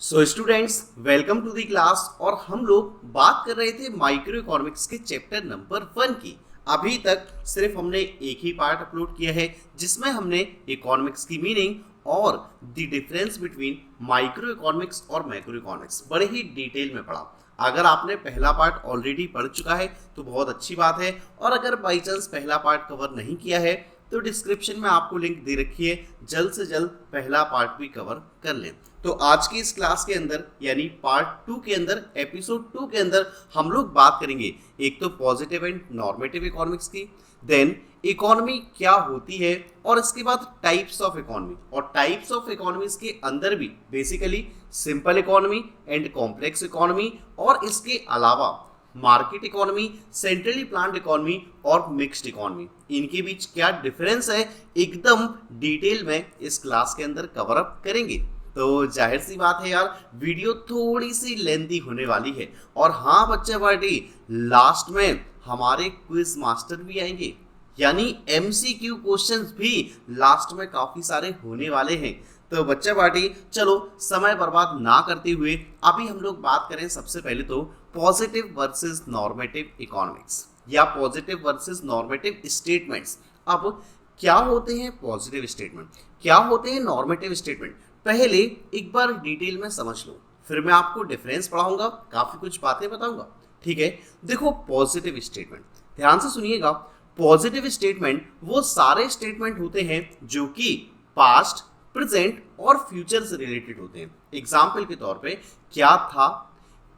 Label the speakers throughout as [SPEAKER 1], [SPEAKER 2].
[SPEAKER 1] So students, welcome to the class. और हम लोग बात कर रहे थे माइक्रो इकोनॉमिक्स के चैप्टर नंबर 1 की। अभी तक सिर्फ हमने एक ही पार्ट अपलोड किया है जिसमें हमने इकोनॉमिक्स की मीनिंग और the difference between micro economics और मैक्रो इकोनॉमिक्स बड़े ही डिटेल में पढ़ा। अगर आपने पहला पार्ट ऑलरेडी पढ़ चुका है तो बहुत अच्छी बात है, और अगर बाई चांस पहला पार्ट कवर नहीं किया है तो डिस्क्रिप्शन में आपको लिंक दे रखी है, जल्द से जल्द पहला पार्ट भी कवर कर लें। तो आज की इस क्लास के अंदर यानी पार्ट 2 के अंदर, एपिसोड 2 के अंदर हम लोग बात करेंगे एक तो पॉजिटिव एंड नॉर्मेटिव इकोनॉमिक्स की, देन इकोनॉमी क्या होती है, और इसके बाद टाइप्स ऑफ इकोनॉमी। और टाइप्स ऑफ इकोनॉमीज के अंदर भी basically simple economy and complex economy, और इसके अलावा market economy, centrally planned economy और मिक्स्ड इकोनॉमी, इनके बीच क्या डिफरेंस है एकदम डिटेल में इस क्लास के अंदर कवर अप करेंगे। तो जाहिर सी बात है यार, वीडियो थोड़ी सी लेंथी होने वाली है। और हाँ बच्चे पार्टी, लास्ट में हमारे क्विज मास्टर भी आएंगे, यानी एमसीक्यू क्वेश्चंस भी लास्ट में काफी सारे होने वाले हैं। तो बच्चे पार्टी चलो समय बर्बाद ना करते हुए अभी हम लोग बात करें सबसे पहले तो पॉजिटिव वर्सेस नॉर्मेटिव इकोनॉमिक्स या पॉजिटिव वर्सेस नॉर्मेटिव स्टेटमेंट्स। अब क्या होते हैं पॉजिटिव स्टेटमेंट, क्या होते हैं नॉर्मेटिव स्टेटमेंट, पहले एक बार डिटेल में समझ लो, फिर मैं आपको डिफरेंस पढ़ाऊंगा, काफी कुछ बातें बताऊंगा। ठीक है, देखो पॉजिटिव स्टेटमेंट ध्यान से सुनिएगा। पॉजिटिव स्टेटमेंट वो सारे स्टेटमेंट होते हैं जो कि पास्ट, प्रेजेंट और फ्यूचर से रिलेटेड होते हैं। एग्जाम्पल के तौर पे क्या था,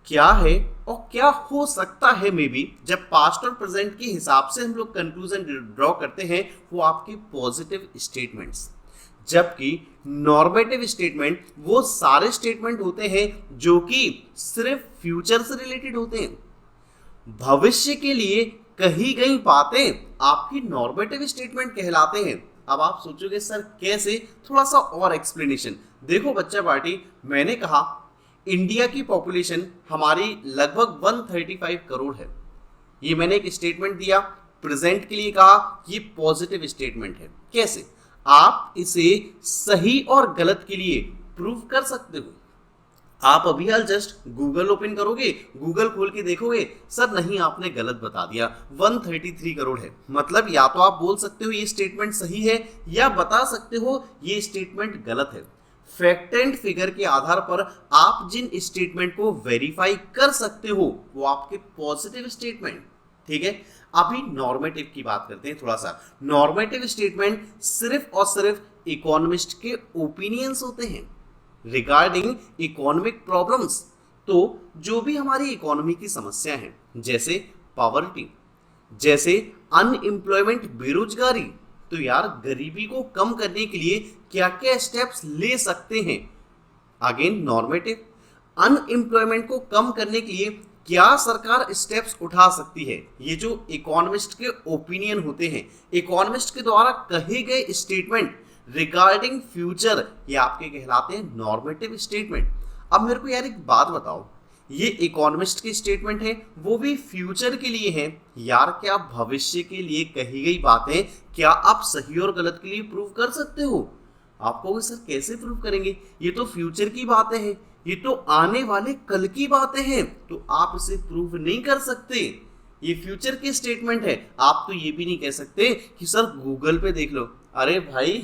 [SPEAKER 1] क्या है और क्या हो सकता है, मे बी जब पास्ट और प्रेजेंट के हिसाब से हम लोग कंक्लूजन ड्रॉ करते हैं वो आपके पॉजिटिव स्टेटमेंट्स। जबकि नॉर्मेटिव स्टेटमेंट वो सारे स्टेटमेंट होते हैं जो कि सिर्फ फ्यूचर से रिलेटेड होते हैं, भविष्य के लिए कही गई बातें आपकी नॉर्मेटिव स्टेटमेंट कहलाते हैं। अब आप सोचोगे सर कैसे, थोड़ा सा और एक्सप्लेनेशन। देखो बच्चा पार्टी, मैंने कहा इंडिया की पॉपुलेशन हमारी लगभग 135 करोड़ है, ये मैंने एक स्टेटमेंट दिया। प्रेजेंट के लिए कहा, ये पॉजिटिव स्टेटमेंट है। कैसे आप इसे सही और गलत के लिए प्रूव कर सकते हो? आप अभी हाल जस्ट गूगल ओपन करोगे, गूगल खोल के देखोगे, सर नहीं आपने गलत बता दिया, 133 करोड़ है। मतलब या तो आप बोल सकते हो ये स्टेटमेंट सही है, या बता सकते हो ये स्टेटमेंट गलत है। फैक्ट एंड फिगर के आधार पर आप जिन स्टेटमेंट को वेरीफाई कर सकते हो वो आपके पॉजिटिव स्टेटमेंट। ठीक है, अभी नॉर्मेटिव की बात करते हैं थोड़ा सा। नॉर्मेटिव स्टेटमेंट सिर्फ और सिर्फ इकोनॉमिस्ट के ओपिनियंस होते हैं रिगार्डिंग इकोनॉमिक प्रॉब्लम्स। तो जो भी हमारी इकोनॉमी की समस्या है, जैसे पॉवर्टी, जैसे अनएम्प्लॉयमेंट, बेरोजगारी, तो यार गरीबी को कम करने के लिए क्या क्या स्टेप्स ले सकते हैं। अगेन नॉर्मेटिव, अनएम्प्लॉयमेंट को कम करने के लिए क्या सरकार स्टेप्स उठा सकती है। ये जो इकोनॉमिस्ट के ओपिनियन होते हैं, इकोनॉमिस्ट के द्वारा कहे गए स्टेटमेंट रिगार्डिंग फ्यूचर, ये आपके कहलाते हैं नॉर्मेटिव स्टेटमेंट। अब मेरे को यार एक बात बताओ, ये इकोनॉमिस्ट के स्टेटमेंट है, वो भी फ्यूचर के लिए है यार, क्या भविष्य के लिए कही गई बातें क्या आप सही और गलत के लिए प्रूव कर सकते हो? आप कहोगे सर कैसे प्रूव करेंगे, ये तो फ्यूचर की बातें हैं, ये तो आने वाले कल की बातें हैं, तो आप इसे प्रूव नहीं कर सकते। ये फ्यूचर की स्टेटमेंट है। आप तो ये भी नहीं कह सकते कि सर गूगल पे देख लो। अरे भाई,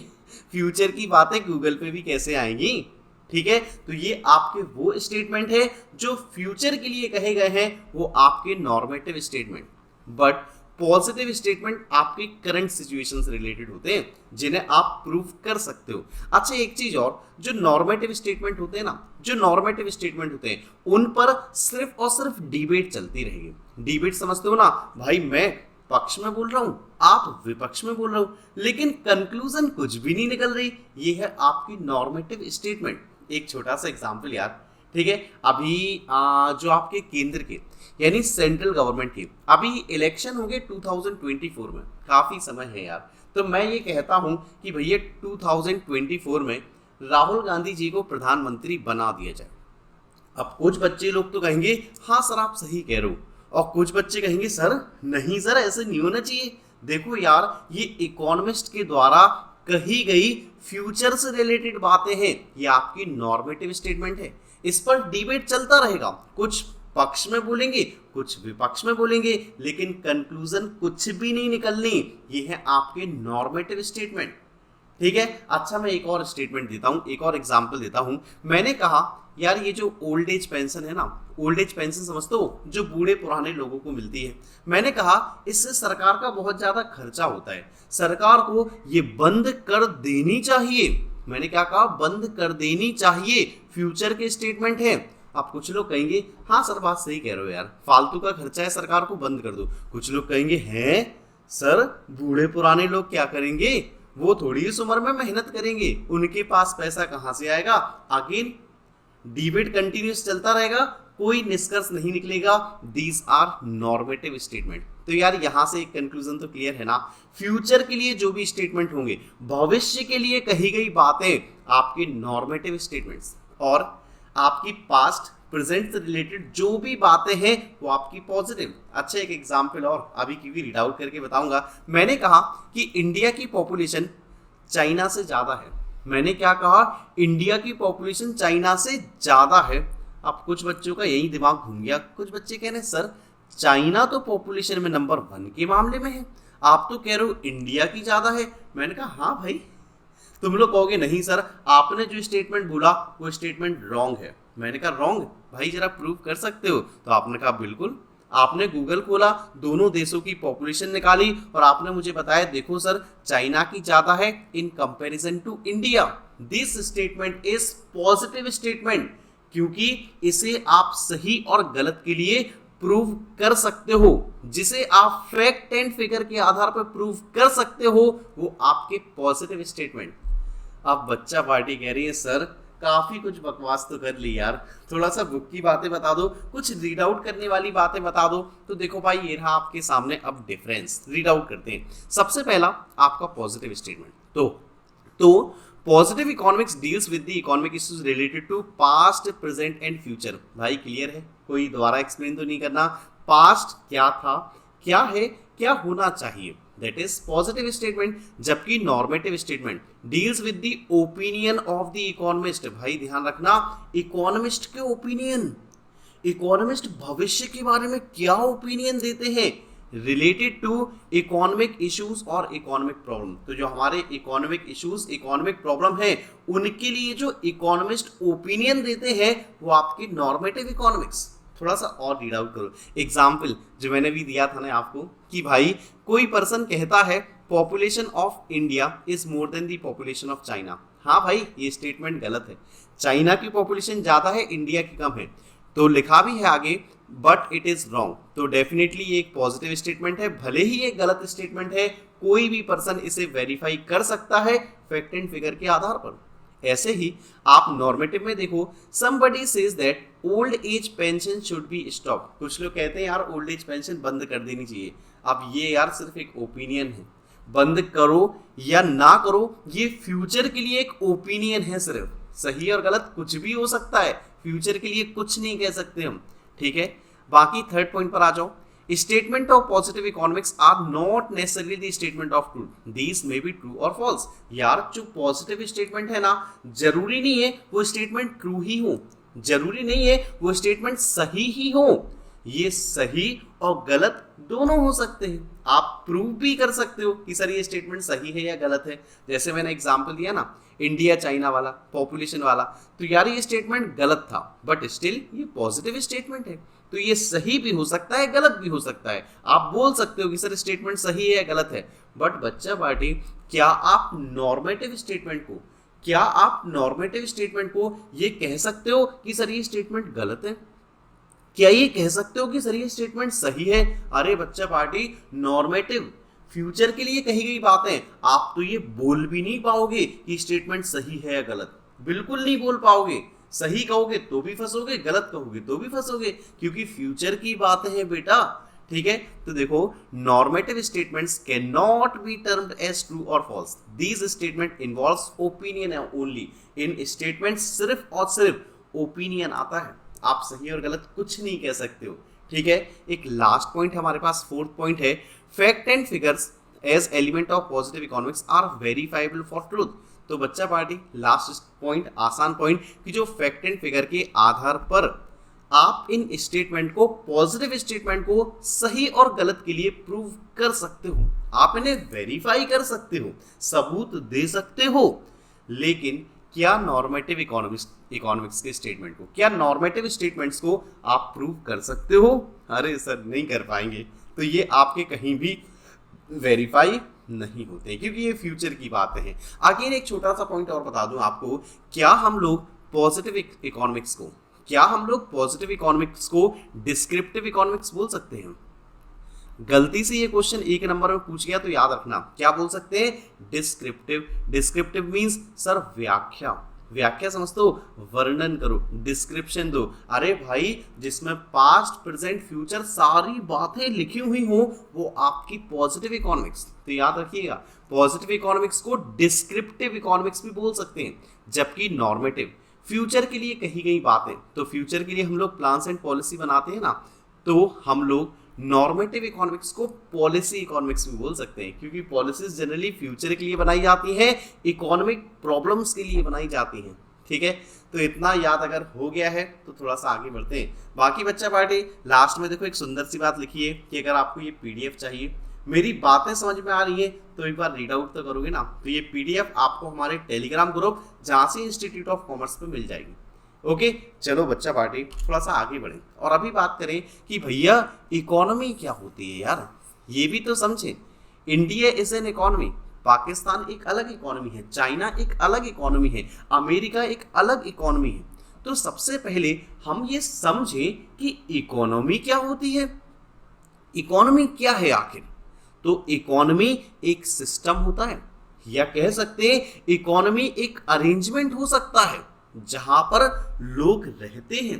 [SPEAKER 1] फ्यूचर की बातें गूगल पे भी कैसे आएंगी? ठीक है, तो ये आपके वो स्टेटमेंट है जो फ्यूचर के लिए कहे गए हैं, वो आपके normative statement. But positive statement आपके करंट सिचुएशन से रिलेटेड होते हैं जिन्हें आप प्रूव कर सकते हो। अच्छा एक चीज और, जो नॉर्मेटिव स्टेटमेंट होते हैं ना, जो नॉर्मेटिव स्टेटमेंट होते हैं उन पर सिर्फ और सिर्फ डिबेट चलती रहेगी। डिबेट समझते हो ना भाई, मैं पक्ष में बोल रहा हूं, आप विपक्ष में बोल रहे हो, लेकिन कंक्लूजन कुछ भी नहीं निकल रही। ये है आपकी नॉर्मेटिव स्टेटमेंट। एक छोटा सा एग्जांपल यार, ठीक है, अभी जो आपके केंद्र के यानी सेंट्रल गवर्नमेंट के अभी इलेक्शन होंगे 2024 में, काफी समय है यार। तो मैं ये कहता हूं कि भैया 2024 में राहुल गांधी जी को प्रधानमंत्री बना दिया जाए। अब कुछ बच्चे लोग तो कहेंगे हाँ सर आप सही कह रहे हो, और कुछ बच्चे कहेंगे सर नहीं सर ऐसे नहीं होना चाहिए। देखो यार, ये इकोनॉमिस्ट के द्वारा कही गई फ्यूचर से रिलेटेड बातें हैं, ये आपकी नॉर्मेटिव स्टेटमेंट है। इस पर डिबेट चलता रहेगा, कुछ पक्ष में बोलेंगे कुछ विपक्ष में बोलेंगे, लेकिन कंक्लूजन कुछ भी नहीं निकलनी। ये है आपके नॉर्मेटिव स्टेटमेंट, ठीक है। अच्छा, मैं एक और स्टेटमेंट देता हूं, एक और एग्जांपल देता हूं। मैंने कहा यार ये जो ओल्ड एज पेंशन है ना, ओल्ड एज पेंशन समझते हो, जो बूढ़े पुराने लोगों को मिलती है, मैंने कहा इससे सरकार का बहुत ज्यादा खर्चा होता है, सरकार को ये बंद कर देनी चाहिए। मैंने क्या कहा, बंद कर देनी चाहिए, फ्यूचर के स्टेटमेंट है। अब कुछ लोग कहेंगे हाँ सर बात सही कह रहे हो यार, फालतू का खर्चा है, सरकार को बंद कर दो। कुछ लोग कहेंगे हैं सर बूढ़े पुराने लोग क्या करेंगे, वो थोड़ी इस उम्र में मेहनत करेंगे, उनके पास पैसा कहां से आएगा। अगेन डिबेट कंटिन्यूस चलता रहेगा, कोई निष्कर्ष नहीं निकलेगा। These are normative statement. तो यार यहां से एक कंक्लूजन तो क्लियर है ना, फ्यूचर के लिए जो भी स्टेटमेंट होंगे, भविष्य के लिए कही गई बातें आपके नॉर्मेटिव स्टेटमेंट्स, और आपकी पास्ट प्रेजेंट से रिलेटेड जो भी बातें हैं वो आपकी पॉजिटिव। अच्छा, एक एग्जांपल और अभी क्योंकि रीड आउट करके बताऊंगा। मैंने कहा कि इंडिया की पॉपुलेशन चाइना से ज्यादा है। मैंने क्या कहा, इंडिया की पॉपुलेशन चाइना से ज्यादा है। अब कुछ बच्चों का यही दिमाग घूम गया, कुछ बच्चे कह रहे हैं सर चाइना तो पॉपुलेशन में नंबर 1 के मामले में है, आप तो कह रहे हो इंडिया की ज्यादा है। मैंने कहा हाँ भाई, तुम लोग कहोगे नहीं सर आपने जो स्टेटमेंट बोला वो स्टेटमेंट रॉन्ग है। मैंने कहा रॉन्ग भाई, जरा प्रूव कर सकते हो। तो आपने कहा बिल्कुल। आपने गूगल खोला, दोनों देशों की पॉपुलेशन निकाली और आपने मुझे बताया देखो सर चाइना की ज्यादा है in comparison to India. This statement is positive statement, क्योंकि इसे आप सही और गलत के लिए प्रूव कर सकते हो। जिसे आप फैक्ट एंड फिगर के आधार पर प्रूव कर सकते हो वो आपके पॉजिटिव स्टेटमेंट। अब बच्चा पार्टी कह रही है सर काफी कुछ बकवास तो कर ली यार, थोड़ा सा बुक की बातें बता दो, कुछ रीड आउट करने वाली बातें बता दो। तो देखो भाई ये रहा आपके सामने, अब डिफरेंस रीड आउट करते हैं। सबसे पहला आपका पॉजिटिव स्टेटमेंट। तो positive economics deals with the economic issues related to past present and future. भाई क्लियर है, कोई दोबारा एक्सप्लेन तो नहीं करना। पास्ट क्या था, क्या है, क्या होना चाहिए, दैट इज पॉजिटिव स्टेटमेंट। जबकि normative statement deals with the opinion of the economist. भाई ध्यान रखना, इकोनॉमिस्ट के ओपिनियन, इकोनॉमिस्ट भविष्य के बारे में क्या ओपिनियन देते हैं रिलेटेड टू इकोनॉमिक इश्यूज और इकोनॉमिक प्रॉब्लम। तो जो हमारे इकोनॉमिक इश्यूज, इकोनॉमिक प्रॉब्लम है, उनके लिए जो इकोनॉमिस्ट ओपिनियन देते हैं वो आपकी नॉर्मेटिव इकोनॉमिक्स। थोड़ा सा और रीड आउट करो। एग्जाम्पल जो मैंने भी दिया था ना आपको कि भाई कोई पर्सन कहता है population of India is more than the population of China. हाँ भाई ये स्टेटमेंट गलत है, चाइना की पॉपुलेशन ज्यादा है, इंडिया की कम है। तो लिखा भी है आगे बट इट इज रॉन्ग। तो डेफिनेटली ये एक पॉजिटिव स्टेटमेंट है, भले ही एक गलत स्टेटमेंट है, कोई भी पर्सन इसे वेरीफाई कर सकता है फैक्ट एंड फिगर के आधार पर। ऐसे ही आप नॉर्मेटिव में देखो, somebody says that old age pension should be stopped। कुछ लोग कहते हैं यार ओल्ड एज पेंशन बंद कर देनी चाहिए। अब ये यार सिर्फ एक ओपिनियन है, बंद करो या ना करो ये फ्यूचर के लिए एक ओपिनियन है, सिर्फ सही और गलत कुछ भी हो सकता है, फ्यूचर के लिए कुछ नहीं कह सकते हम, ठीक है। बाकी थर्ड पॉइंट पर आ जाओ। Statement of positive economics are not necessarily the statement of truth, these may be true और फॉल्स। यार जो पॉजिटिव स्टेटमेंट है ना, जरूरी नहीं है वो स्टेटमेंट ट्रू ही हो, जरूरी नहीं है वो स्टेटमेंट सही ही हो, ये सही और गलत दोनों हो सकते हैं। आप प्रूव भी कर सकते हो कि सर ये स्टेटमेंट सही है या गलत है। जैसे मैंने एग्जांपल दिया ना इंडिया चाइना वाला, पॉपुलेशन वाला, तो यार ये स्टेटमेंट गलत था बट स्टिल ये पॉजिटिव स्टेटमेंट है, तो ये सही भी हो सकता है गलत भी हो सकता है। आप बोल सकते हो कि सर स्टेटमेंट सही है या गलत है, बट बच्चा पार्टी क्या आप नॉर्मेटिव स्टेटमेंट को ये कह सकते हो कि सर ये स्टेटमेंट गलत है? क्या ये कह सकते हो कि सर ये स्टेटमेंट सही है? अरे बच्चा पार्टी, नॉर्मेटिव फ्यूचर के लिए कही गई बातें, आप तो ये बोल भी नहीं पाओगे कि स्टेटमेंट सही है या गलत, बिल्कुल नहीं बोल पाओगे। सही कहोगे तो भी फंसोगे, गलत कहोगे तो भी फंसोगे, क्योंकि फ्यूचर की बातें हैं बेटा, ठीक है। तो देखो normative statements can not be termed as true और false, these statement involves opinion only. इन स्टेटमेंट सिर्फ और सिर्फ ओपिनियन आता है, आप सही और गलत कुछ नहीं कह सकते हो, ठीक है। एक लास्ट पॉइंट हमारे पास, फोर्थ पॉइंट है, fact and figures as element of positive economics are verifiable for truth. तो बच्चा पार्टी लास्ट पॉइंट, आसान पॉइंट, कि जो फैक्ट एंड फिगर के आधार पर आप इन स्टेटमेंट को, पॉजिटिव स्टेटमेंट को सही और गलत के लिए प्रूव कर सकते हो, आप इन्हें वेरीफाई कर सकते हो, सबूत दे सकते हो। लेकिन क्या नॉर्मेटिव इकोनॉमिक्स के स्टेटमेंट को, क्या नॉर्मेटिव स्टेटमेंट्स को आप प्रूव कर सकते हो? अरे सर नहीं कर पाएंगे। तो ये आपके कहीं भी वेरीफाई नहीं होते, क्योंकि ये फ्यूचर की बातें हैं। अगेन एक छोटा सा पॉइंट और बता दूं आपको, क्या हम लोग पॉजिटिव इकोनॉमिक्स को डिस्क्रिप्टिव इकोनॉमिक्स बोल सकते हैं? गलती से ये क्वेश्चन 1 नंबर में पूछ गया तो याद रखना, क्या बोल सकते हैं? डिस्क्रिप्टिव मींस सर व्याख्या समझते हो, वर्णन करो, डिस्क्रिप्शन दो। अरे भाई जिसमें पास्ट प्रेजेंट फ्यूचर सारी बातें लिखी हुई हो वो आपकी पॉजिटिव इकोनॉमिक्स। तो याद रखिएगा, पॉजिटिव इकोनॉमिक्स को डिस्क्रिप्टिव इकोनॉमिक्स भी बोल सकते हैं, जबकि नॉर्मेटिव फ्यूचर के लिए कही गई बातें, तो फ्यूचर के लिए हम लोग प्लान्स एंड पॉलिसी बनाते हैं ना, तो हम लोग नॉर्मेटिव इकोनॉमिक्स को पॉलिसी इकोनॉमिक्स भी बोल सकते हैं, क्योंकि पॉलिसीज जनरली फ्यूचर के लिए बनाई जाती हैं, इकोनॉमिक प्रॉब्लम्स के लिए बनाई जाती हैं। ठीक है, तो इतना याद अगर हो गया है तो थोड़ा सा आगे बढ़ते हैं। बाकी बच्चा पार्टी लास्ट में देखो एक सुंदर सी बात लिखी है कि अगर आपको ये पीडीएफ चाहिए, मेरी बातें समझ में आ रही है तो एक बार रीड आउट तो करोगे ना, तो ये पीडीएफ आपको हमारे Telegram group Jhansi institute of commerce पे मिल जाएगी। ओके, चलो बच्चा पार्टी थोड़ा सा आगे बढ़े और अभी बात करें कि भैया इकोनॉमी क्या होती है यार, ये भी तो समझे। India is an economy, Pakistan एक अलग इकोनॉमी है, चाइना एक अलग इकोनॉमी है, अमेरिका एक अलग इकोनॉमी है। तो सबसे पहले हम ये समझें कि इकोनॉमी क्या होती है, इकोनॉमी क्या है आखिर। तो इकोनॉमी एक सिस्टम होता है, या कह सकते हैं इकोनॉमी एक अरेंजमेंट हो सकता है जहां पर लोग रहते हैं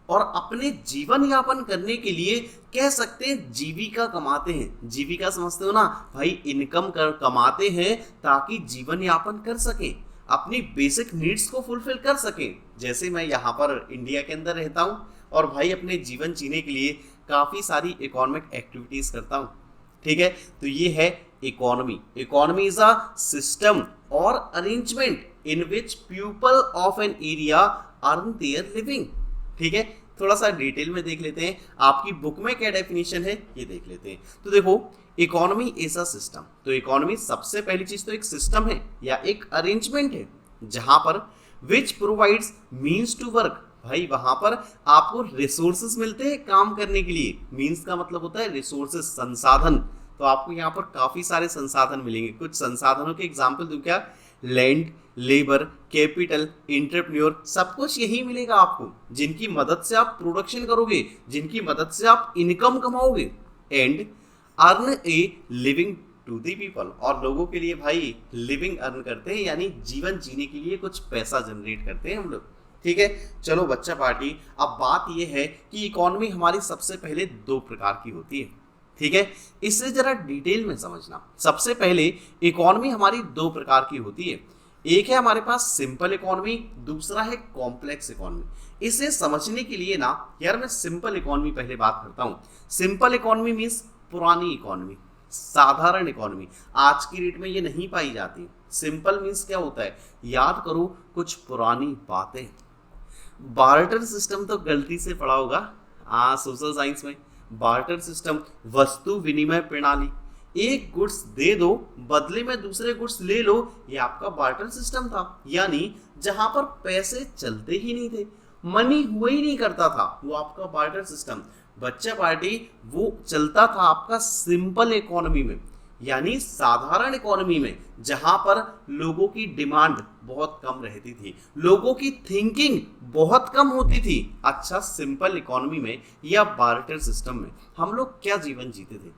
[SPEAKER 1] और अपने जीवन यापन करने के लिए कह सकते हैं जीविका कमाते हैं। जीविका समझते हो ना भाई, इनकम कमाते हैं ताकि जीवन यापन कर सकें, अपनी बेसिक नीड्स को फुलफिल कर सकें। जैसे मैं यहाँ पर इंडिया के अंदर रहता हूँ और भाई अपने जीवन जीने के लिए काफ़ी सारी इकोनॉमिक एक्टिविटीज करता हूँ। ठीक है, तो ये है economy. Economy is a system और arrangement in which people of an area earn their living. ठीक है, थोड़ा सा डिटेल में देख लेते हैं, आपकी बुक में क्या डेफिनेशन है ये देख लेते हैं। तो देखो, इकोनॉमी इज अ सिस्टम, तो इकोनॉमी सबसे पहली चीज तो एक सिस्टम है या एक अरेंजमेंट है जहां पर which provides means to work. भाई वहां पर आपको रिसोर्सेज मिलते हैं काम करने के लिए। मीन्स का मतलब होता है रिसोर्सेज, संसाधन। तो आपको यहाँ पर काफी सारे संसाधन मिलेंगे। कुछ संसाधनों के एग्जाम्पल दूं क्या? लैंड, लेबर, कैपिटल, एंटरप्रेन्योर, सब कुछ यही मिलेगा आपको, जिनकी मदद से आप प्रोडक्शन करोगे, जिनकी मदद से आप इनकम कमाओगे। And earn a living to the people, और लोगों के लिए भाई लिविंग अर्न करते हैं, यानी जीवन जीने के लिए कुछ पैसा जनरेट करते हैं हम लोग। ठीक है, चलो बच्चा पार्टी, अब बात यह है कि इकोनॉमी हमारी सबसे पहले 2 प्रकार की होती है। ठीक है, इससे जरा डिटेल में समझना। सबसे पहले इकोनॉमी हमारी 2 प्रकार की होती है। एक है हमारे पास सिंपल इकोनॉमी, दूसरा है कॉम्प्लेक्स इकोनॉमी। इसे समझने के लिए ना यार मैं सिंपल इकोनॉमी पहले बात करता हूँ। सिंपल इकोनॉमी मीन्स पुरानी इकोनॉमी, साधारण इकोनॉमी, आज की डेट में ये नहीं पाई जाती। सिंपल मीन्स क्या होता है, याद करो कुछ पुरानी बातें। बार्टर सिस्टम तो गलती से पढ़ा होगा सोशल साइंस में। बार्टर सिस्टम, वस्तु विनिमय प्रणाली, एक गुड्स दे दो बदले में दूसरे गुड्स ले लो, ये आपका बार्टर सिस्टम था। यानी जहां पर पैसे चलते ही नहीं थे, मनी हुआ ही नहीं करता था, वो आपका बार्टर सिस्टम। बच्चा पार्टी वो चलता था आपका सिंपल इकोनॉमी में, यानी साधारण इकोनॉमी में, जहां पर लोगों की डिमांड बहुत कम रहती थी, लोगों की थिंकिंग बहुत कम होती थी। अच्छा, सिंपल इकोनॉमी में या बार्टर सिस्टम में हम लोग क्या जीवन जीते थे,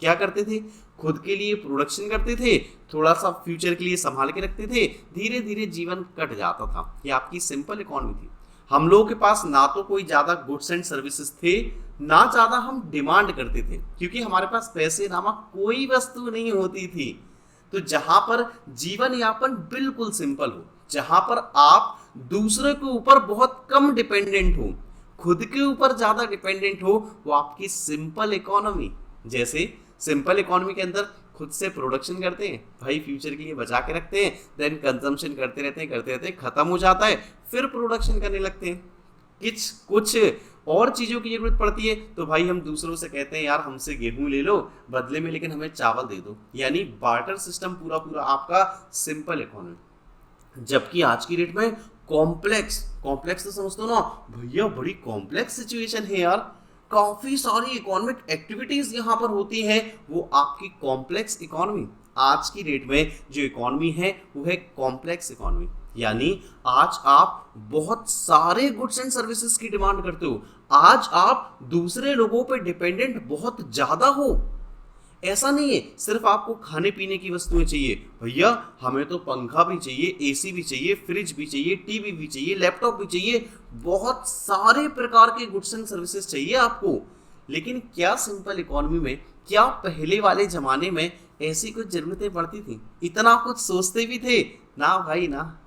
[SPEAKER 1] क्या करते थे? खुद के लिए प्रोडक्शन करते थे, थोड़ा सा फ्यूचर के लिए संभाल के रखते थे, धीरे धीरे जीवन कट जाता था। ये आपकी सिंपल इकोनॉमी थी। हम लोगों के पास ना तो कोई ज्यादा गुड्स एंड सर्विसेज थे, ना ज्यादा हम डिमांड करते थे, क्योंकि हमारे पास पैसे नामक कोई वस्तु नहीं होती थी। तो जहां पर जीवन यापन बिल्कुल सिंपल हो, जहां पर आप दूसरे के ऊपर बहुत कम डिपेंडेंट हो, खुद के ऊपर ज्यादा डिपेंडेंट हो, वो आपकी सिंपल इकोनॉमी। जैसे सिंपल इकोनॉमी के अंदर खुद से प्रोडक्शन करते हैं भाई, फ्यूचर के लिए बचा के रखते हैं, देन कंजम्पशन करते रहते हैं, खत्म हो जाता है, फिर प्रोडक्शन करने लगते हैं। कुछ और चीज़ों की जरूरत पड़ती है तो भाई हम दूसरों से कहते हैं यार हमसे गेहूं ले लो बदले में, लेकिन हमें चावल दे दो, यानी बार्टर सिस्टम पूरा पूरा आपका सिंपल इकोनॉमी। जबकि आज की डेट में कॉम्प्लेक्स तो समझते हो ना भैया, बड़ी कॉम्प्लेक्स सिचुएशन है यार, काफी सारी इकोनॉमिक एक्टिविटीज यहाँ पर होती हैं, वो आपकी कॉम्प्लेक्स इकोनॉमी। आज की डेट में जो इकोनॉमी है वो है कॉम्प्लेक्स इकोनॉमी, यानी आज आप बहुत सारे गुड्स एंड सर्विसेज की डिमांड करते हो, आज आप दूसरे लोगों पे डिपेंडेंट बहुत ज्यादा हो। ऐसा नहीं है सिर्फ आपको खाने पीने की वस्तुएं चाहिए, भैया हमें तो पंखा भी चाहिए, एसी भी चाहिए, फ्रिज भी चाहिए, टीवी भी चाहिए, लैपटॉप भी चाहिए, बहुत सारे प्रकार के गुड्स एंड सर्विसेज चाहिए आपको। लेकिन क्या सिंपल इकोनॉमी में, क्या पहले वाले जमाने में ऐसी कुछ जरूरतें पड़ती थी? इतना कुछ सोचते भी थे ना भाई ना।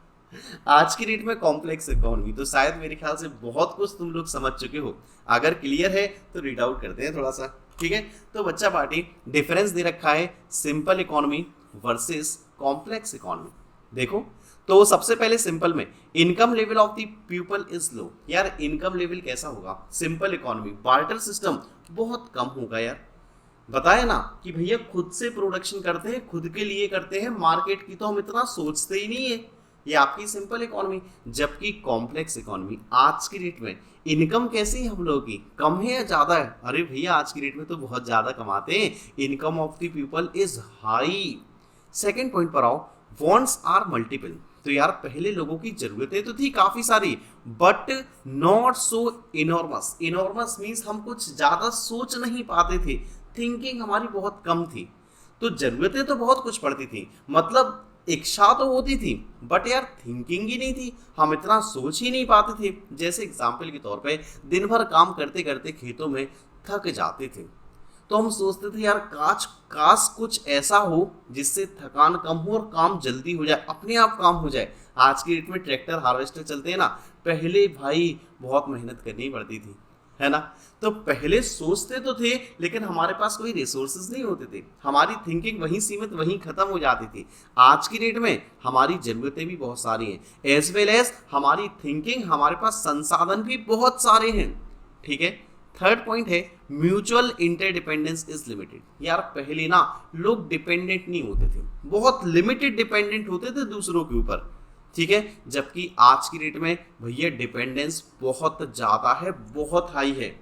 [SPEAKER 1] आज की डेट में कॉम्प्लेक्स इकोनॉमी, तो शायद मेरे ख्याल से बहुत कुछ तुम लोग समझ चुके हो। अगर क्लियर है तो रीड आउट करते हैं थोड़ा सा, ठीक है। तो बच्चा पार्टी डिफरेंस दे रखा है simple economy versus complex economy. देखो तो सबसे पहले सिंपल में income level of the people is low. यार इनकम लेवल कैसा होगा? सिंपल इकोनॉमी बार्टर सिस्टम बहुत कम होगा यार। बताया ना कि भैया खुद से प्रोडक्शन करते हैं, खुद के लिए करते हैं, मार्केट की तो हम इतना सोचते ही नहीं है। ये आपकी सिंपल इकोनॉमी। जबकि कॉम्प्लेक्स इकोनॉमी आज की डेट में इनकम कैसी है हम लोगों की, कम है या ज्यादा है? अरे भैया आज की डेट में तो बहुत ज्यादा कमाते हैं, income of the people is high. Second point पर आओ, वॉन्ट्स आर मल्टीपल। तो यार पहले लोगों की जरूरतें तो थी काफी सारी, but not so enormous. Enormous means हम कुछ ज्यादा सोच नहीं पाते थे, थिंकिंग हमारी बहुत कम थी। तो जरूरतें तो बहुत कुछ पड़ती थी, मतलब इच्छा तो होती थी, बट यार थिंकिंग ही नहीं थी, हम इतना सोच ही नहीं पाते थे। जैसे एग्जाम्पल के तौर पे दिन भर काम करते करते खेतों में थक जाते थे, तो हम सोचते थे यार काश कुछ ऐसा हो जिससे थकान कम हो और काम जल्दी हो जाए, अपने आप काम हो जाए। आज की डेट में ट्रैक्टर हार्वेस्टर चलते हैं ना, पहले भाई बहुत मेहनत करनी पड़ती थी, है ना। तो पहले सोचते तो थे लेकिन हमारे पास कोई रिसोर्सेज नहीं होते थे, हमारी थिंकिंग वहीं सीमित, वहीं खत्म हो जाती थी। आज की डेट में हमारी जरूरतें भी बहुत सारी हैं, एज वेल एज हमारी थिंकिंग, हमारे पास संसाधन भी बहुत सारे हैं, ठीक है। थर्ड पॉइंट है म्यूचुअल इंटरडिपेंडेंस इज लिमिटेड। यार पहले ना लोग डिपेंडेंट नहीं होते थे, बहुत लिमिटेड डिपेंडेंट होते थे दूसरों के ऊपर, ठीक है। जबकि आज की डेट में भैया डिपेंडेंस बहुत ज्यादा है, बहुत हाई है।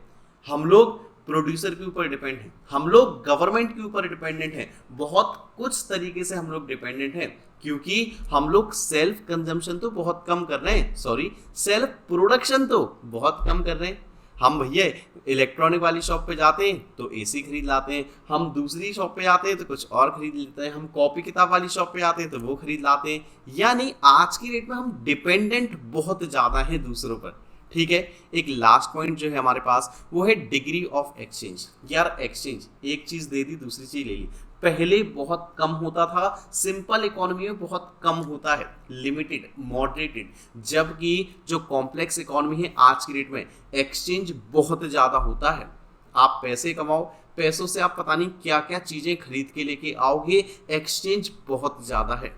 [SPEAKER 1] हम लोग प्रोड्यूसर के ऊपर डिपेंड हैं, हम लोग गवर्नमेंट के ऊपर डिपेंडेंट हैं, बहुत कुछ तरीके से हम लोग डिपेंडेंट हैं, क्योंकि हम लोग सेल्फ कंजम्पशन तो बहुत कम कर रहे हैं, सॉरी सेल्फ प्रोडक्शन तो बहुत कम कर रहे हैं। हम भैया इलेक्ट्रॉनिक वाली शॉप पे जाते हैं तो एसी खरीद लाते हैं, हम दूसरी शॉप पे जाते हैं तो कुछ और खरीद लेते हैं, हम कॉपी किताब वाली शॉप पे जाते हैं तो वो खरीद लाते हैं। यानी आज की डेट में हम डिपेंडेंट बहुत ज़्यादा हैं दूसरों पर, ठीक है। एक लास्ट पॉइंट जो है हमारे पास वो है डिग्री ऑफ एक्सचेंज। यार एक्सचेंज, एक चीज़ दे दी दूसरी चीज़ ले ली, पहले बहुत कम होता था, सिंपल इकोनॉमी में बहुत कम होता है, लिमिटेड मॉडरेटेड। जबकि जो कॉम्प्लेक्स इकोनॉमी है आज की डेट में एक्सचेंज बहुत ज़्यादा होता है। आप पैसे कमाओ, पैसों से आप पता नहीं क्या क्या चीज़ें खरीद के लेके आओगे, एक्सचेंज बहुत ज़्यादा है।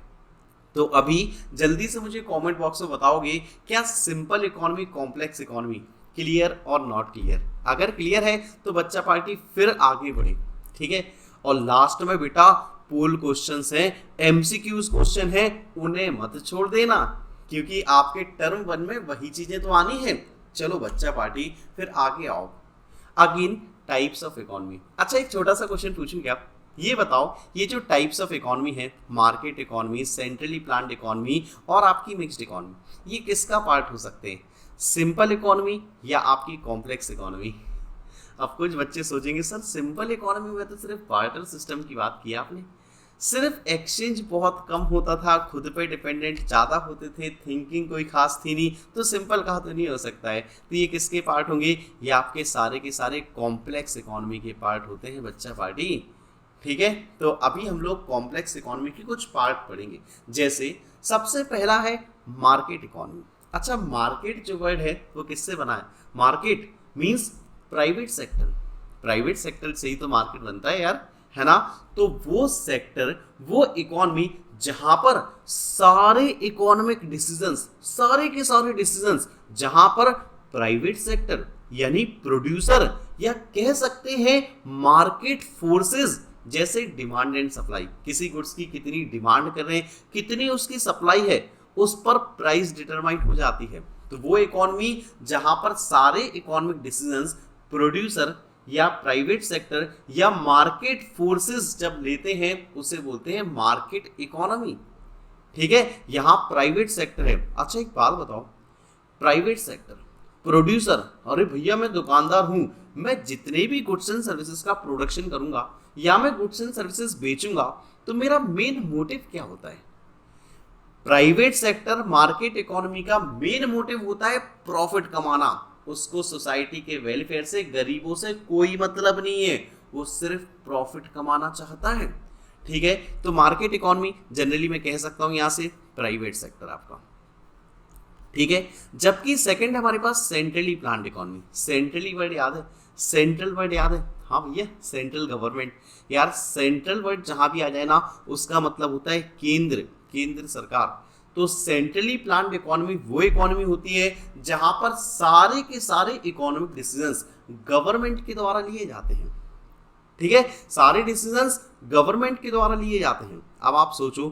[SPEAKER 1] तो अभी जल्दी से मुझे कमेंट बॉक्स में बताओगे क्या simple economy complex economy clear और नॉट क्लियर? अगर क्लियर है तो बच्चा पार्टी फिर आगे बढ़े, ठीक है। और लास्ट में बेटा पोल क्वेश्चंस हैं, एमसीक्यूज क्वेश्चन हैं, उन्हें मत छोड़ देना, क्योंकि आपके टर्म 1 में वही चीजें तो आनी है। चलो बच्चा पार्टी फिर आगे आओ। Again types of economy. अच्छा एक छोटा सा क्वेश्चन पूछूं क्या? ये बताओ, ये जो टाइप्स ऑफ इकोनॉमी है, market economy, centrally planned economy और आपकी मिक्स्ड इकोनॉमी, ये किसका पार्ट हो सकते हैं? सिंपल इकोनॉमी या आपकी कॉम्प्लेक्स इकोनॉमी? अब कुछ बच्चे सोचेंगे सर सिंपल इकोनॉमी में तो सिर्फ बार्टर सिस्टम की बात की आपने, सिर्फ एक्सचेंज बहुत कम होता था, खुद पे डिपेंडेंट ज़्यादा होते थे, थिंकिंग कोई खास थी नहीं, तो सिंपल कहा तो नहीं हो सकता है। तो ये किसके पार्ट होंगे? ये आपके सारे के सारे कॉम्प्लेक्स इकोनॉमी के पार्ट होते हैं बच्चा पार्टी, ठीक है। तो अभी हम लोग कॉम्प्लेक्स इकोनॉमी के कुछ पार्ट पढ़ेंगे। जैसे सबसे पहला है मार्केट इकोनॉमी। अच्छा मार्केट जो वर्ड है वो किससे बना है? Market means private sector, private sector से ही तो मार्केट बनता है यार, है ना। तो वो सेक्टर, वो इकोनॉमी जहां पर सारे इकोनॉमिक डिसीजंस, सारे के सारे डिसीजंस जहां पर प्राइवेट सेक्टर यानी प्रोड्यूसर या कह सकते हैं मार्केट फोर्सेस, जैसे डिमांड एंड सप्लाई, किसी गुड्स की कितनी डिमांड कर रहे हैं, कितनी उसकी सप्लाई है, उस पर प्राइस डिटरमाइन हो जाती है। तो वो इकोनॉमी जहां पर सारे इकोनॉमिक डिसीजंस प्रोड्यूसर या प्राइवेट सेक्टर या मार्केट फोर्सेस जब लेते हैं उसे बोलते हैं मार्केट इकोनॉमी। ठीक है, यहां प्राइवेट सेक्टर है। अच्छा एक बात बताओ, प्राइवेट सेक्टर प्रोड्यूसर, अरे भैया मैं दुकानदार हूं, मैं जितने भी गुड्स एंड सर्विसेज का प्रोडक्शन करूंगा या मैं गुड्स एंड सर्विसेज बेचूंगा तो मेरा मेन मोटिव क्या होता है? प्राइवेट सेक्टर मार्केट इकोनॉमी का मेन मोटिव होता है प्रॉफिट कमाना। उसको सोसाइटी के वेलफेयर से, गरीबों से कोई मतलब नहीं है, वो सिर्फ प्रॉफिट कमाना चाहता है। ठीक है, तो मार्केट इकोनॉमी जनरली मैं कह सकता हूं यहां से प्राइवेट सेक्टर आपका। ठीक है, जबकि सेकंड हमारे पास centrally planned economy. Centrally word याद है? सेंट्रल वर्ड याद है? हाँ भैया, सेंट्रल गवर्नमेंट। यार सेंट्रल वर्ड जहां भी आ जाए ना उसका मतलब होता है केंद्र, केंद्र सरकार। तो सेंट्रली प्लान्ड इकोनॉमी वो इकोनॉमी होती है जहां पर सारे के सारे इकोनॉमिक डिसीजंस गवर्नमेंट के द्वारा लिए जाते हैं। ठीक है, सारे डिसीजंस गवर्नमेंट के द्वारा लिए जाते हैं। अब आप सोचो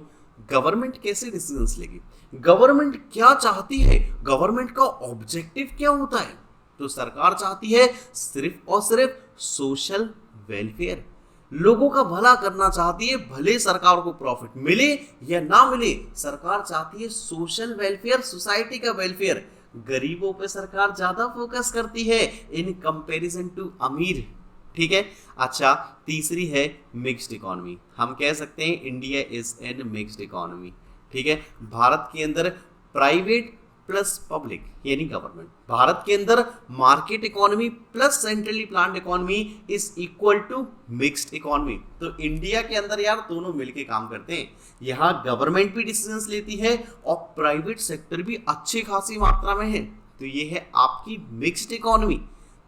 [SPEAKER 1] गवर्नमेंट कैसे डिसीजंस लेगी, गवर्नमेंट क्या चाहती है, गवर्नमेंट का ऑब्जेक्टिव क्या होता है? तो सरकार चाहती है सिर्फ और सिर्फ सोशल वेलफेयर, लोगों का भला करना चाहती है। भले सरकार को प्रॉफिट मिले या ना मिले, सरकार चाहती है सोशल वेलफेयर, सोसाइटी का वेलफेयर। गरीबों पे सरकार ज्यादा फोकस करती है इन कंपैरिजन टू अमीर। ठीक है, अच्छा तीसरी है मिक्स्ड इकोनॉमी। हम कह सकते हैं India is an mixed economy. ठीक है, भारत के अंदर प्राइवेट प्लस पब्लिक यानी गवर्नमेंट, भारत के अंदर market economy plus centrally planned economy is equal to mixed economy. तो इंडिया के अंदर यार दोनों मिलके काम करते हैं। यहाँ गवर्नमेंट भी डिसीजंस लेती है और प्राइवेट सेक्टर भी अच्छी खासी मात्रा में है। तो ये है आपकी मिक्स्ड इकोनॉमी।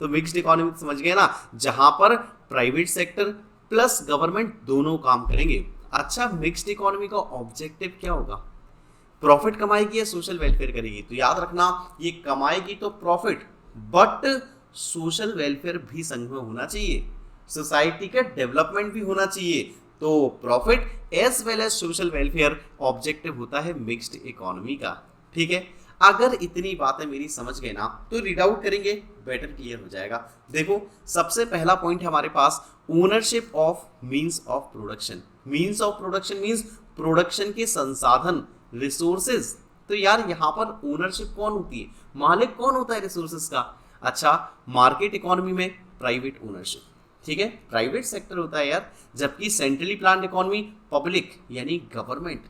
[SPEAKER 1] तो मिक्स्ड इकोनॉमी समझ गए ना, जहां पर प्राइवेट सेक्टर प्लस गवर्नमेंट दोनों काम करेंगे। अच्छा, मिक्स्ड इकोनॉमी का ऑब्जेक्टिव क्या होगा? प्रॉफिट कमाएगी या सोशल वेलफेयर करेगी? तो याद रखना, ये कमाएगी तो प्रॉफिट, बट सोशल वेलफेयर भी संग में होना चाहिए, सोसाइटी का डेवलपमेंट भी होना चाहिए। तो profit as well as social welfare objective होता है मिक्स्ड इकोनॉमी का। ठीक है, अगर इतनी बातें मेरी समझ गए ना तो रीड आउट करेंगे, बेटर क्लियर हो जाएगा। देखो सबसे पहला पॉइंट है हमारे पास ownership of means of production. Means of production means production के संसाधन, रिसोर्सेज। तो यार यहाँ पर ओनरशिप कौन होती है, मालिक कौन होता है रिसोर्सेज का? अच्छा, मार्केट इकोनॉमी में प्राइवेट ओनरशिप, ठीक है, प्राइवेट सेक्टर होता है यार। जबकि सेंट्रली प्लान्ड इकोनॉमी पब्लिक यानी गवर्नमेंट।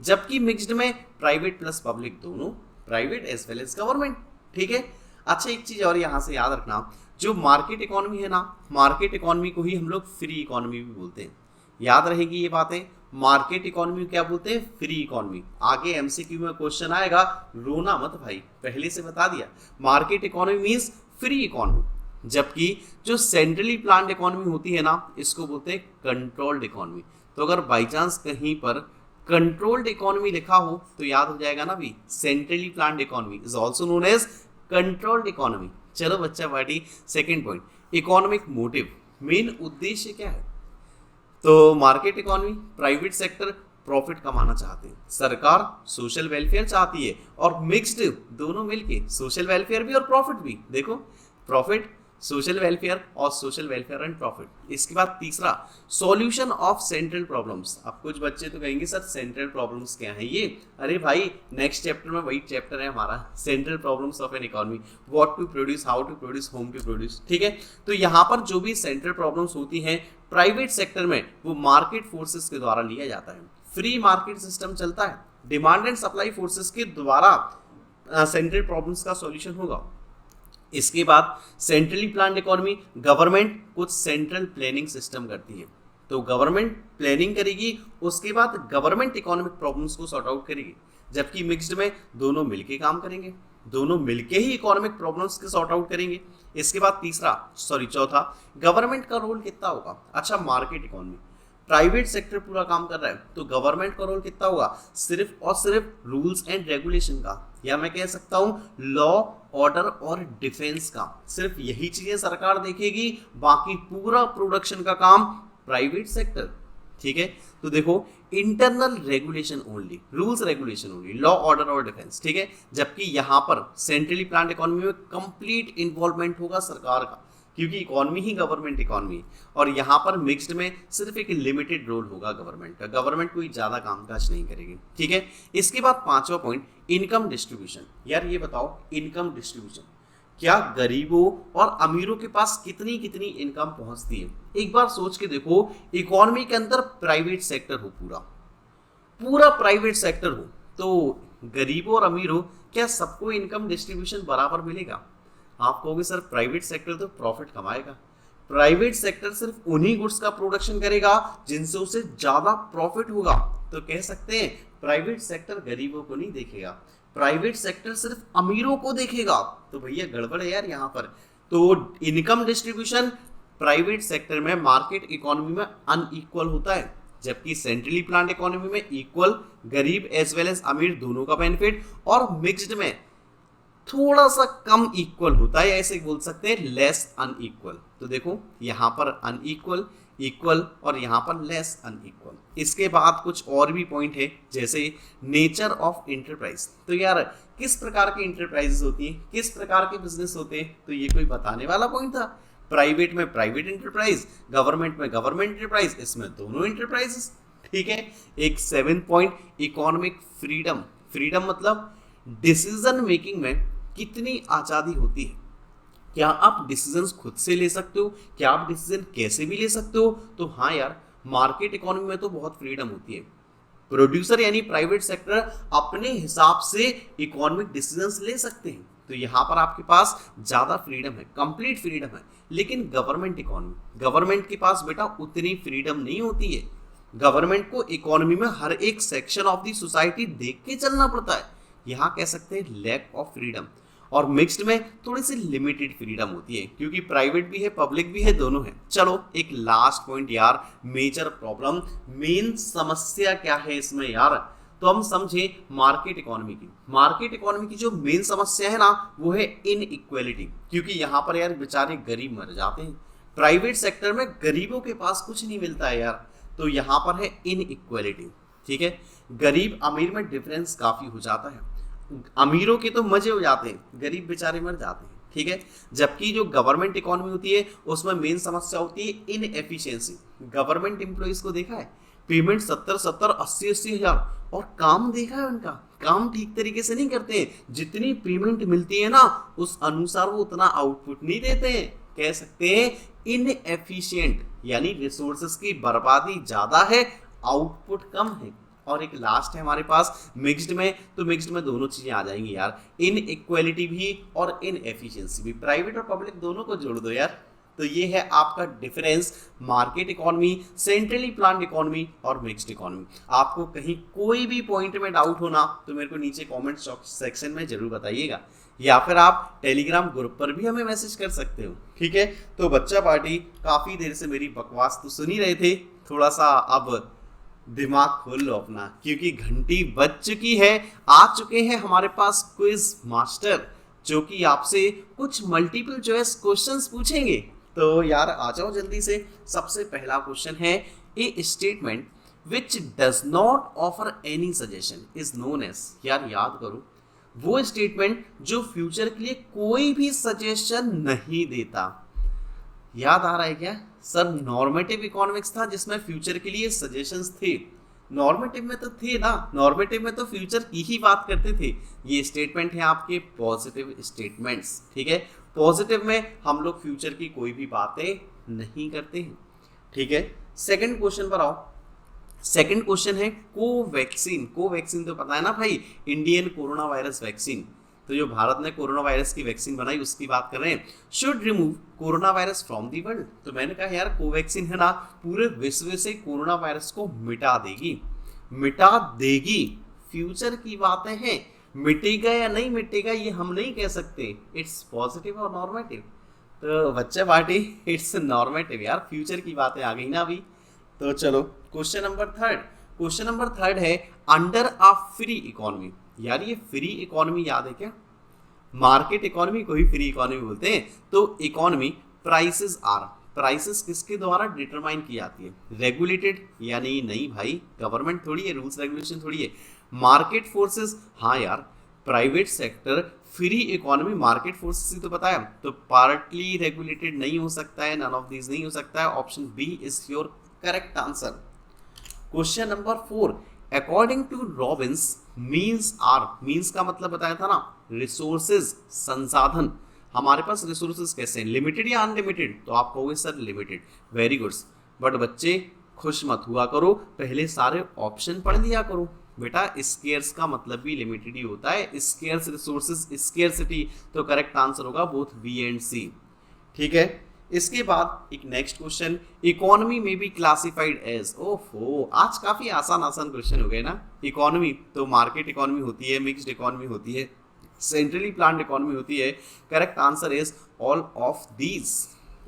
[SPEAKER 1] जबकि मिक्स्ड में प्राइवेट प्लस पब्लिक दोनों, private as well as government. ठीक है, अच्छा एक चीज और यहाँ से याद रखना, जो मार्केट इकोनॉमी है ना, मार्केट इकोनॉमी को ही हम लोग फ्री इकोनॉमी भी बोलते हैं। याद रहेगी ये बातें, मार्केट इकोनॉमी क्या बोलते हैं? Free economy. आगे एमसीक्यू में क्वेश्चन आएगा, रोना मत भाई, पहले से बता दिया। Market economy means free economy. जबकि जो सेंट्रली प्लान्ड इकोनॉमी होती है ना, इसको बोलते हैं कंट्रोल्ड इकोनॉमी। तो अगर बाई चांस कहीं पर कंट्रोल्ड इकोनॉमी लिखा हो तो याद हो जाएगा ना भी, centrally planned economy is also known as controlled economy. चलो बच्चा बाटी, second point, economic motive, main उद्देश्य क्या है? तो market economy, private sector profit कमाना चाहते हैं, सरकार सोशल वेलफेयर चाहती है, और मिक्स्ड दोनों मिलके सोशल वेलफेयर भी और प्रॉफिट भी। देखो प्रॉफिट, सोशल वेलफेयर और सोशल वेलफेयर एंड प्रॉफिट। इसके बाद तीसरा, सॉल्यूशन ऑफ सेंट्रल प्रॉब्लम्स। अब कुछ बच्चे तो कहेंगे सर सेंट्रल प्रॉब्लम्स क्या है ये? अरे भाई नेक्स्ट चैप्टर में वही चैप्टर है हमारा, central problems of an economy, what to produce, how to produce, whom to produce. ठीक है, तो यहाँ पर जो भी सेंट्रल प्रॉब्लम्स होती हैं प्राइवेट सेक्टर में, वो मार्केट फोर्सेस के द्वारा लिया जाता है। फ्री मार्केट सिस्टम चलता है, डिमांड एंड सप्लाई फोर्सेस के द्वारा सेंट्रल प्रॉब्लम्स का सॉल्यूशन होगा। इसके बाद सेंट्रली प्लान्ड इकोनॉमी, गवर्नमेंट कुछ सेंट्रल प्लानिंग सिस्टम करती है, तो गवर्नमेंट प्लानिंग करेगी, उसके बाद गवर्नमेंट इकोनॉमिक प्रॉब्लम्स को सॉर्ट आउट करेगी। जबकि मिक्स्ड में दोनों मिलके काम करेंगे, दोनों मिलके ही इकोनॉमिक प्रॉब्लम्स के सॉर्ट आउट करेंगे। इसके बाद चौथा, गवर्नमेंट का रोल कितना होगा? अच्छा, मार्केट इकोनॉमी, प्राइवेट सेक्टर पूरा काम कर रहा है, तो गवर्नमेंट का रोल कितना होगा, सिर्फ और सिर्फ रूल्स एंड रेगुलेशन का, या मैं कह सकता हूं लॉ ऑर्डर और डिफेंस का। सिर्फ यही चीजें सरकार देखेगी, बाकी पूरा प्रोडक्शन का काम प्राइवेट सेक्टर। ठीक है, तो देखो internal regulation only, rules regulation only, law order और डिफेंस। ठीक है, जबकि यहां पर सेंट्रली प्लान्ड इकोनॉमी में कंप्लीट इन्वॉल्वमेंट होगा सरकार का, क्योंकि इकोनॉमी ही गवर्नमेंट इकोनॉमी है, और यहाँ पर मिक्स्ड में सिर्फ एक लिमिटेड रोल होगा गवर्नमेंट का, गवर्नमेंट कोई ज्यादा कामकाज नहीं करेगी। ठीक है, इसके बाद पांचवा पॉइंट इनकम डिस्ट्रीब्यूशन। यार ये बताओ इनकम डिस्ट्रीब्यूशन, क्या गरीबों और अमीरों के पास कितनी कितनी इनकम पहुंचती है। एक बार सोच के देखो, इकोनॉमी के अंदर प्राइवेट सेक्टर हो, पूरा पूरा प्राइवेट सेक्टर हो, तो गरीबों और अमीरों क्या सबको इनकम डिस्ट्रीब्यूशन बराबर मिलेगा। आप कहोगे सर प्राइवेट सेक्टर तो प्रॉफिट कमाएगा, प्राइवेट सेक्टर सिर्फ उन्हीं गुड्स का प्रोडक्शन करेगा जिनसे उसे ज्यादा प्रॉफिट होगा, तो कह सकते हैं प्राइवेट सेक्टर गरीबों को नहीं देखेगा, प्राइवेट सेक्टर सिर्फ अमीरों को देखेगा। तो भैया गड़बड़ है यार यहाँ पर। तो इनकम डिस्ट्रीब्यूशन प्राइवेट सेक्टर में, मार्केट इकोनॉमी में अनइक्वल होता है, जबकि सेंट्रली प्लान्ड इकोनॉमी में इक्वल, गरीब एज वेल एज अमीर दोनों का बेनिफिट, और मिक्स्ड में थोड़ा सा कम इक्वल होता है, ऐसे बोल सकते हैं लेस अनइक्वल। तो देखो यहाँ पर अनइक्वल, इक्वल, और यहाँ पर लेस अनइक्वल। इसके बाद कुछ और भी पॉइंट है, जैसे नेचर ऑफ इंटरप्राइज। तो यार किस प्रकार की इंटरप्राइजेस होती हैं, किस प्रकार के बिजनेस होते हैं, तो ये कोई बताने वाला पॉइंट था। प्राइवेट में प्राइवेट इंटरप्राइज, गवर्नमेंट में गवर्नमेंट इंटरप्राइज, इसमें दोनों इंटरप्राइजेस। ठीक है, एक 7 पॉइंट इकोनॉमिक फ्रीडम। फ्रीडम मतलब डिसीजन मेकिंग में कितनी आजादी होती है, क्या आप डिसीजंस खुद से ले सकते हो, क्या आप डिसीजन कैसे भी ले सकते हो। तो हाँ यार, मार्केट इकोनॉमी में तो बहुत फ्रीडम होती है, प्रोड्यूसर यानी प्राइवेट सेक्टर अपने हिसाब से इकोनॉमिक डिसीजंस ले सकते हैं, तो यहाँ पर आपके पास ज्यादा फ्रीडम है, कंप्लीट फ्रीडम है। लेकिन गवर्नमेंट इकोनॉमी, गवर्नमेंट के पास बेटा उतनी फ्रीडम नहीं होती है, गवर्नमेंट को इकोनॉमी में हर एक सेक्शन ऑफ द सोसाइटी देख के चलना पड़ता है, यहाँ कह सकते हैं लैक ऑफ फ्रीडम। और मिक्स्ड में थोड़ी सी लिमिटेड फ्रीडम होती है, क्योंकि प्राइवेट भी है पब्लिक भी है, दोनों है। चलो एक लास्ट पॉइंट यार, मेजर प्रॉब्लम, मेन समस्या क्या है इसमें यार, तो हम समझे मार्केट इकोनॉमी की। मार्केट इकोनॉमी की जो मेन समस्या है ना, वो है इनइक्वालिटी, क्योंकि यहाँ पर यार बेचारे गरीब मर जाते हैं, प्राइवेट सेक्टर में गरीबों के पास कुछ नहीं मिलता है यार, तो यहाँ पर है इनइक्वालिटी। ठीक है, गरीब अमीर में डिफरेंस काफी हो जाता है, अमीरों के तो मजे हो जाते हैं, गरीब बेचारे मर जाते हैं। ठीक है, जबकि जो गवर्नमेंट इकोनॉमी होती है उसमें मेन समस्या होती है इनएफिशिएंसी। गवर्नमेंट एम्प्लॉइज को देखा है, पेमेंट 70-70, 80-80 हजार, और काम देखा है उनका, काम ठीक तरीके से नहीं करते हैं, जितनी पेमेंट मिलती है ना उस अनुसार वो उतना आउटपुट नहीं देते हैं, कह सकते हैं इनएफिशिएंट, यानी रिसोर्सेस की बर्बादी ज्यादा है, आउटपुट कम है। और एक लास्ट है हमारे पास मिक्स्ड में, तो मिक्स्ड में दोनों चीजें आ जाएंगी यार, इनइक्वालिटी भी और इनएफिशिएंसी भी, प्राइवेट और पब्लिक दोनों को जोड़ दो यार। तो ये है आपका difference market economy, centrally planned economy और मिक्स्ड इकोनॉमी। आपको कहीं कोई भी पॉइंट में डाउट होना तो मेरे को नीचे कमेंट सेक्शन में जरूर बताइएगा, या फिर आप टेलीग्राम ग्रुप पर भी हमें मैसेज कर सकते हो। ठीक है, तो बच्चा पार्टी काफी देर से मेरी बकवास तो सुन ही रहे थे, थोड़ा सा अब दिमाग खोल लो अपना, क्योंकि घंटी बज चुकी है। आ चुके हैं हमारे पास क्विज मास्टर, जो कि आपसे कुछ मल्टीपल चॉइस क्वेश्चंस पूछेंगे। तो यार आ जाओ जल्दी से। सबसे पहला क्वेश्चन है, a statement which does not offer any suggestion is known as. यार याद करो, वो स्टेटमेंट जो फ्यूचर के लिए कोई भी सजेशन नहीं देता। याद आ रहा है क्या सर, नॉर्मेटिव इकोनॉमिक्स था जिसमें फ्यूचर के लिए सजेशंस थे। नॉर्मेटिव में तो थे ना, नॉर्मेटिव में तो फ्यूचर की ही बात करते थे। ये स्टेटमेंट है आपके पॉजिटिव स्टेटमेंट्स। ठीक है, पॉजिटिव में हम लोग फ्यूचर की कोई भी बातें नहीं करते हैं। ठीक है, सेकंड क्वेश्चन पर आओ। सेकंड क्वेश्चन है कोवैक्सीन। कोवैक्सीन तो पता है ना भाई, इंडियन कोरोना वायरस वैक्सीन। तो जो भारत ने कोरोना वायरस की वैक्सीन बनाई उसकी बात कर रहे हैं। Should remove corona virus from the world. तो मैंने कहा यार कोवैक्सीन है ना, पूरे विश्व से कोरोना वायरस को मिटा देगी, मिटा देगी। फ्यूचर की बातें हैं, मिटेगा या नहीं मिटेगा ये हम नहीं कह सकते। इट्स पॉजिटिव और नॉर्मेटिव। तो बच्चे पार्टी इट्स नॉर्मेटिव यार, फ्यूचर की बातें आ गई ना अभी। तो चलो क्वेश्चन नंबर थर्ड है अंडर अ फ्री इकोनॉमी। यार ये फ्री इकोनॉमी याद है क्या? मार्केट इकोनॉमी को ही फ्री इकोनॉमी बोलते हैं। तो इकोनॉमी प्राइसेस किसके द्वारा डिटरमाइन की जाती है? रेगुलेटेड, यानी नहीं भाई, गवर्नमेंट थोड़ी है, रूल्स रेगुलेशन थोड़ी है। मार्केट फोर्सेस, हाँ यार, private sector, free economy, market forces ही तो पता है। तो पार्टली रेगुलेटेड नहीं हो सकता है, नन ऑफ दीज नहीं हो सकता है। Option B is your correct answer. Question number 4, according to Robbins means का मतलब बताया था ना, रिसोर्सेज, संसाधन। हमारे पास रिसोर्सेज कैसे हैं, लिमिटेड या अनलिमिटेड? तो आप कहोगे sir limited, very good. But बच्चे खुश मत हुआ करो, पहले सारे ऑप्शन पढ़ लिया करो। बेटा स्केर्स का मतलब भी लिमिटेड ही होता है, स्केर्स रिसोर्सेज, स्केर्सिटी। तो करेक्ट आंसर होगा बोथ बी एंड सी। ठीक है, इसके बाद एक नेक्स्ट क्वेश्चन, इकोनॉमी में बी क्लासिफाइड एज। ओहो, आज काफी आसान क्वेश्चन हो गए ना। इकोनॉमी तो मार्केट इकोनॉमी होती है, मिक्स्ड इकोनॉमी होती है, सेंट्रली प्लान्ड इकोनॉमी होती है। Correct answer is all of these.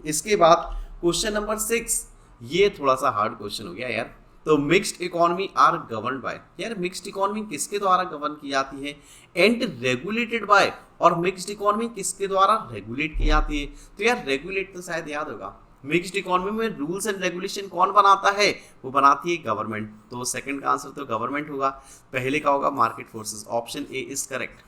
[SPEAKER 1] इसके बाद क्वेश्चन नंबर 6, ये थोड़ा सा हार्ड क्वेश्चन हो गया यार। तो mixed economy are governed by. यार मिक्स्ड इकोनॉमी किसके द्वारा गवर्न की जाती है? And regulated by. और मिक्स्ड इकोनॉमी किसके द्वारा रेगुलेट की जाती है? तो यार रेगुलेट तो शायद याद होगा, मिक्स्ड इकोनॉमी में रूल्स एंड रेगुलेशन कौन बनाता है? वो बनाती है गवर्नमेंट। तो सेकंड का आंसर तो गवर्नमेंट होगा। पहले का होगा market forces. Option A is correct.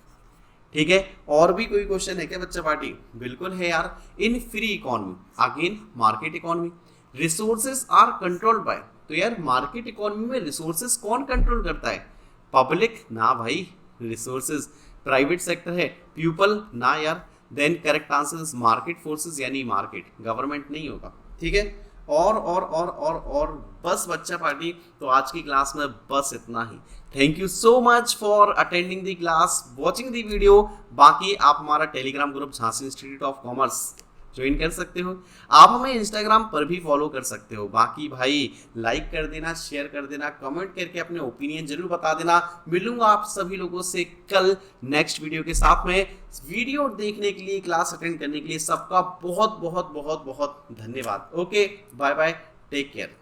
[SPEAKER 1] ठीक है, और भी कोई क्वेश्चन है क्या बच्चा पार्टी? बिल्कुल है यार। In free economy, again market economy, resources are controlled by. तो यार मार्केट इकोनॉमी में रिसोर्सेज कौन कंट्रोल करता है? पब्लिक ना भाई, रिसोर्सेज प्राइवेट सेक्टर है। पीपल ना यार। Then correct answer is market forces, यानी मार्केट, गवर्नमेंट नहीं होगा। ठीक है, और बस बच्चा पार्टी, तो आज की क्लास में बस इतना ही। Thank you so much for attending the class, watching the video. बाकी आप हमारा Telegram group Jhansi institute of commerce join कर सकते हो। आप हमें इंस्टाग्राम पर भी फॉलो कर सकते हो। बाकी भाई लाइक कर देना, शेयर कर देना, कमेंट करके अपने ओपिनियन जरूर बता देना। मिलूंगा आप सभी लोगों से कल नेक्स्ट वीडियो के साथ में। वीडियो देखने के लिए, क्लास अटेंड करने के लिए सबका बहुत बहुत बहुत बहुत धन्यवाद। Okay, bye bye, take care.